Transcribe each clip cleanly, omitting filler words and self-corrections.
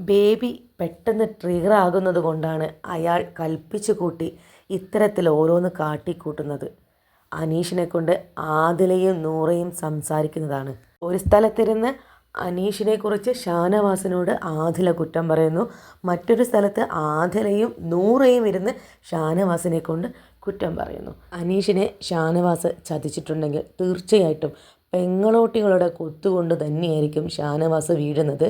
Baby പെട്ടെന്ന് trigger ആകുന്നത് കൊണ്ടാണ് അയാൾ കൽപ്പിച്ചു കൂട്ടി ഇത്തരത്തിൽ ഓരോന്ന് കാട്ടിക്കൂട്ടുന്നത്. അനീഷിനെ കൊണ്ട് ആദിലയും നൂറയും സംസാരിക്കുന്നതാണ്. ഒരു സ്ഥലത്തിരുന്ന് അനീഷിനെ കുറിച്ച് ഷാനവാസിനോട് ആദില കുറ്റം പറയുന്നു. മറ്റൊരു സ്ഥലത്ത് ആദിലയും നൂറയും ഇരുന്ന് ഷാനവാസിനെ കൊണ്ട് കുറ്റം പറയുന്നു. അനീഷിനെ ഷാനവാസ് ചതിച്ചിട്ടുണ്ടെങ്കിൽ തീർച്ചയായിട്ടും പെങ്ങളോട്ടികളുടെ കൊത്തുകൊണ്ട് തന്നെയായിരിക്കും ഷാനവാസ് വീഴുന്നത്.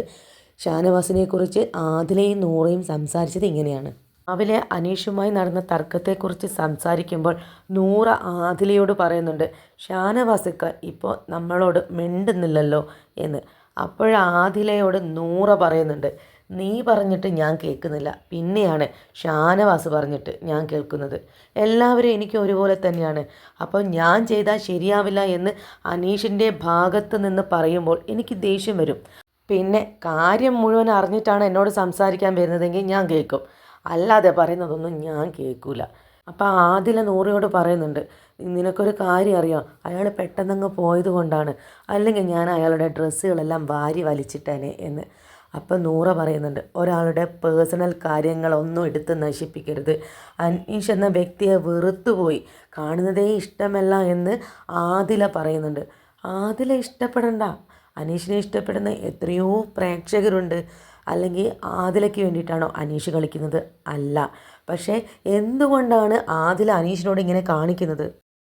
ഷാനവാസിനെക്കുറിച്ച് ആദിലയും നൂറയും സംസാരിച്ചത് ഇങ്ങനെയാണ്. രാവിലെ അനീഷുമായി നടന്ന തർക്കത്തെക്കുറിച്ച് സംസാരിക്കുമ്പോൾ നൂറ ആദിലയോട് പറയുന്നുണ്ട്, ഷാനവാസിക്ക ഇപ്പോൾ നമ്മളോട് മിണ്ടുന്നില്ലല്ലോ എന്ന്. അപ്പോൾ ആദിലയോട് നൂറ പറയുന്നുണ്ട്, നീ പറഞ്ഞിട്ട് ഞാൻ കേൾക്കുന്നില്ല, പിന്നെയാണ് ഷാനവാസ് പറഞ്ഞിട്ട് ഞാൻ കേൾക്കുന്നത്. എല്ലാവരും എനിക്ക് ഒരുപോലെ തന്നെയാണ്, അപ്പോൾ ഞാൻ ചെയ്താൽ ശരിയാവില്ല എന്ന് അനീഷിൻ്റെ ഭാഗത്ത് നിന്ന് പറയുമ്പോൾ എനിക്ക് ദേഷ്യം വരും. പിന്നെ കാര്യം മുഴുവൻ അറിഞ്ഞിട്ടാണ് എന്നോട് സംസാരിക്കാൻ വരുന്നതെങ്കിൽ ഞാൻ കേൾക്കും, അല്ലാതെ പറയുന്നതൊന്നും ഞാൻ കേൾക്കില്ല. അപ്പോൾ ആദില നൂറയോട് പറയുന്നുണ്ട്, നിനക്കൊരു കാര്യം അറിയാം, അയാൾ പെട്ടെന്നങ്ങ് പോയത് കൊണ്ടാണ്, അല്ലെങ്കിൽ ഞാൻ അയാളുടെ ഡ്രസ്സുകളെല്ലാം വാരി വലിച്ചിട്ടേനെ എന്ന്. അപ്പം നൂറ പറയുന്നുണ്ട്, ഒരാളുടെ പേഴ്സണൽ കാര്യങ്ങളൊന്നും എടുത്ത് നശിപ്പിക്കരുത്. അനീഷ് എന്ന വ്യക്തിയെ വെറുത്തുപോയി, കാണുന്നതേ ഇഷ്ടമല്ല എന്ന് ആദില പറയുന്നുണ്ട്. ആദില ഇഷ്ടപ്പെടണ്ട, അനീഷിനെ ഇഷ്ടപ്പെടുന്ന എത്രയോ പ്രേക്ഷകരുണ്ട്. അല്ലെങ്കിൽ ആദിലയ്ക്ക് വേണ്ടിയിട്ടാണോ അനീഷ് കളിക്കുന്നത്? അല്ല. പക്ഷേ എന്തുകൊണ്ടാണ് ആദില അനീഷിനോട് ഇങ്ങനെ കാണിക്കുന്നത്?